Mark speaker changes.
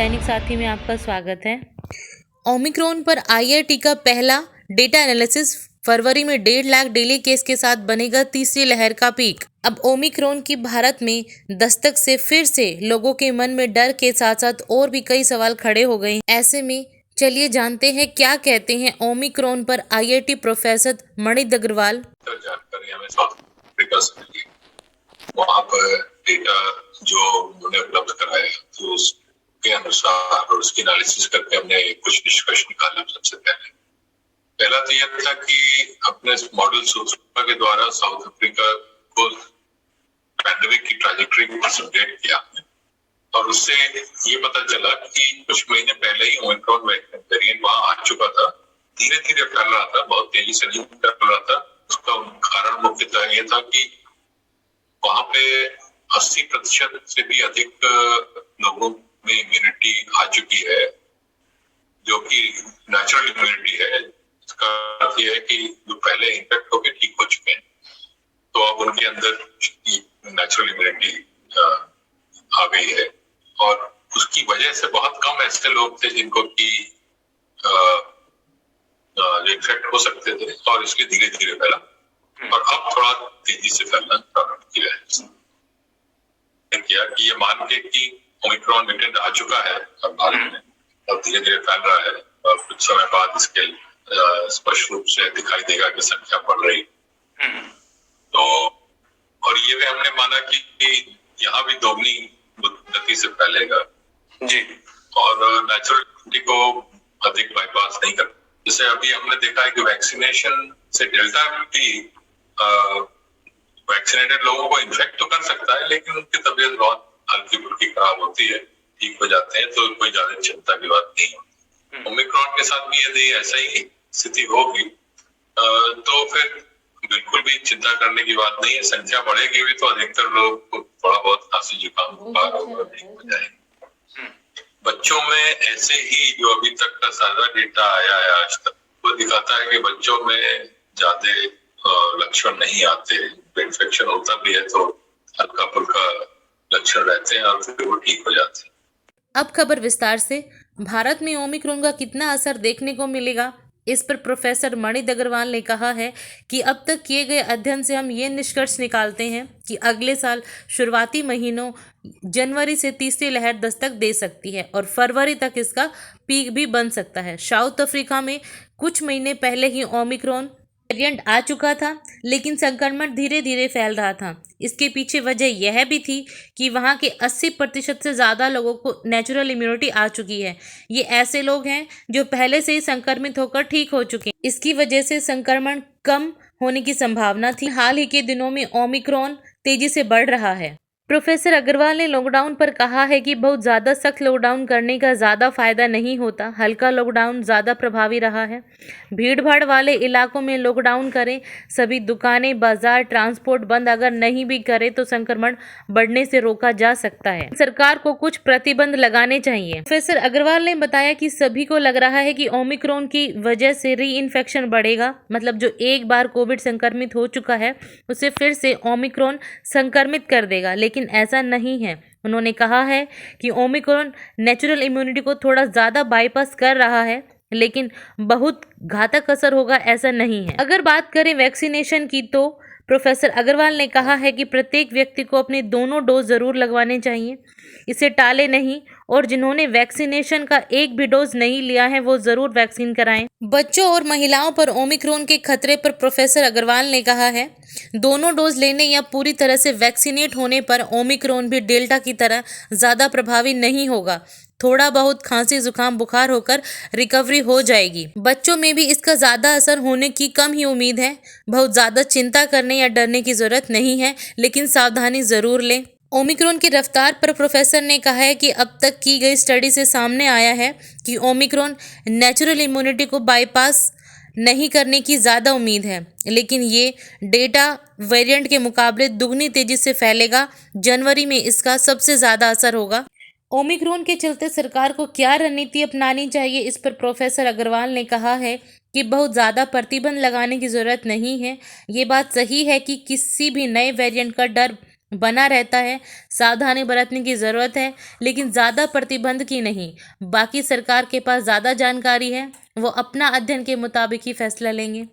Speaker 1: दैनिक साथी में आपका स्वागत है। ओमिक्रॉन पर आईआईटी का पहला डेटा एनालिसिस। फरवरी में 1.5 लाख डेली केस के साथ बनेगा तीसरी लहर का पीक। अब ओमिक्रॉन की भारत में दस्तक से फिर से लोगों के मन में डर के साथ साथ और भी कई सवाल खड़े हो गए। ऐसे में चलिए जानते हैं क्या कहते हैं ओमिक्रॉन पर आईआईटी प्रोफेसर मणित अग्रवाल।
Speaker 2: जानकारी हमें साउथ अफ्रीका से मिली। वहाँ पर डेटा जो उन्होंने उपलब्ध कराया तो उसके अनुसार और उसकी एनालिसिस करके हमने कुछ निष्कर्ष निकाले। सबसे पहला तो यह था कि अपने मॉडल सूत्रों के द्वारा साउथ अफ्रीका को पैंडेमिक की ट्रैजेक्टरी को सिमुलेट किया और उससे ये पता चला कि कुछ महीने पहले ही ओमिक्रॉन वेरिएंट वहाँ आ चुका था। धीरे धीरे फैल रहा था, बहुत तेजी से नहीं फैल रहा था। उसका कारण मुख्यतः ये था कि वहां पे 80% से भी अधिक लोगों में इम्यूनिटी आ चुकी है, जो कि नेचुरल इम्यूनिटी है। इसका अर्थ यह है कि जो पहले इन्फेक्ट होकर ठीक हो चुके हैं तो अब उनके अंदर नेचुरल इम्यूनिटी आ गई है और उसकी वजह से बहुत कम ऐसे लोग थे जिनको कि इन्फेक्ट हो सकते थे और इसलिए धीरे धीरे फैला और अब थोड़ा तेजी से फैलना प्रारंभ किया कि ये मान के कि ओमिक्रॉन वेरिएंट आ चुका है अब भारत में और धीरे धीरे फैल रहा है और कुछ समय बाद इसके स्पष्ट रूप से दिखाई देगा कि संख्या बढ़ रही। तो और ये भी हमने माना कि यहाँ भी दोगुनी गति से फैलेगा जी और नेचुरल इम्यूनिटी को अधिक बाईपास नहीं कर। जैसे अभी हमने देखा है कि वैक्सीनेशन से डेल्टा भी वैक्सीनेटेड लोगों को इन्फेक्ट तो कर सकता है लेकिन उनकी तबीयत बहुत हल्की फुल्की खराब होती है, ठीक हो जाते हैं, तो कोई ज्यादा चिंता की बात नहीं होती। ओमिक्रॉन के साथ भी यदि ऐसा ही स्थिति होगी तो फिर बिल्कुल भी चिंता करने की बात नहीं है। संख्या बढ़ेगी भी तो अधिकतर लोग थोड़ा बहुत खांसी जुकाम बुखार होगा ठीक हो जाएंगे। बच्चों में ऐसे ही जो अभी तक का सारा डेटा आया है आज तक वो दिखाता है कि बच्चों में ज्यादा लक्षण नहीं आते। इन्फेक्शन होता भी है तो हल्का फुल्का लक्षण रहते हैं और फिर वो ठीक हो जाते हैं।
Speaker 1: अब खबर विस्तार से। भारत में ओमिक्रॉन का कितना असर देखने को मिलेगा, इस पर प्रोफेसर मणित अग्रवाल ने कहा है कि अब तक किए गए अध्ययन से हम ये निष्कर्ष निकालते हैं कि अगले साल शुरुआती महीनों जनवरी से तीसरी लहर दस्तक दे सकती है और फरवरी तक इसका पीक भी बन सकता है। साउथ अफ्रीका में कुछ महीने पहले ही ओमिक्रॉन वेरिएंट आ चुका था लेकिन संक्रमण धीरे धीरे फैल रहा था। इसके पीछे वजह यह भी थी कि वहाँ के 80% से ज़्यादा लोगों को नेचुरल इम्यूनिटी आ चुकी है। ये ऐसे लोग हैं जो पहले से ही संक्रमित होकर ठीक हो चुके हैं। इसकी वजह से संक्रमण कम होने की संभावना थी। हाल ही के दिनों में ओमिक्रॉन तेजी से बढ़ रहा है। प्रोफेसर अग्रवाल ने लॉकडाउन पर कहा है कि बहुत ज़्यादा सख्त लॉकडाउन करने का ज़्यादा फायदा नहीं होता। हल्का लॉकडाउन ज़्यादा प्रभावी रहा है। भीड़ भाड़ वाले इलाकों में लॉकडाउन करें, सभी दुकानें, बाजार, ट्रांसपोर्ट बंद अगर नहीं भी करें तो संक्रमण बढ़ने से रोका जा सकता है। सरकार को कुछ प्रतिबंध लगाने चाहिए। प्रोफेसर अग्रवाल ने बताया कि सभी को लग रहा है कि ओमिक्रॉन की वजह से री इन्फेक्शन बढ़ेगा, मतलब जो एक बार कोविड संक्रमित हो चुका है उसे फिर से ओमिक्रॉन संक्रमित कर देगा, लेकिन ऐसा नहीं है। उन्होंने कहा है कि ओमिक्रॉन नेचुरल इम्यूनिटी को थोड़ा ज़्यादा बाईपास कर रहा है लेकिन बहुत घातक असर होगा ऐसा नहीं है। अगर बात करें वैक्सीनेशन की तो प्रोफेसर अग्रवाल ने कहा है कि प्रत्येक व्यक्ति को अपने दोनों डोज ज़रूर लगवाने चाहिए, इसे टाले नहीं और जिन्होंने वैक्सीनेशन का एक भी डोज नहीं लिया है वो ज़रूर वैक्सीन कराएं। बच्चों और महिलाओं पर ओमिक्रॉन के खतरे पर प्रोफेसर अग्रवाल ने कहा है दोनों डोज लेने या पूरी तरह से वैक्सीनेट होने पर ओमिक्रॉन भी डेल्टा की तरह ज़्यादा प्रभावी नहीं होगा। थोड़ा बहुत खांसी जुकाम बुखार होकर रिकवरी हो जाएगी। बच्चों में भी इसका ज़्यादा असर होने की कम ही उम्मीद है। बहुत ज़्यादा चिंता करने या डरने की ज़रूरत नहीं है लेकिन सावधानी ज़रूर लें। ओमिक्रॉन की रफ्तार पर प्रोफेसर ने कहा है कि अब तक की गई स्टडी से सामने आया है कि ओमिक्रॉन नेचुरल इम्यूनिटी को बाईपास नहीं करने की ज़्यादा उम्मीद है लेकिन ये डेटा वेरिएंट के मुकाबले दुगनी तेज़ी से फैलेगा। जनवरी में इसका सबसे ज़्यादा असर होगा। ओमिक्रॉन के चलते सरकार को क्या रणनीति अपनानी चाहिए, इस पर प्रोफेसर अग्रवाल ने कहा है कि बहुत ज़्यादा प्रतिबंध लगाने की ज़रूरत नहीं है। ये बात सही है कि किसी भी नए वेरिएंट का डर बना रहता है। सावधानी बरतने की ज़रूरत है, लेकिन ज़्यादा प्रतिबंध की नहीं। बाकी सरकार के पास ज़्यादा जानकारी है, वो अपना अध्ययन के मुताबिक ही फैसला लेंगे।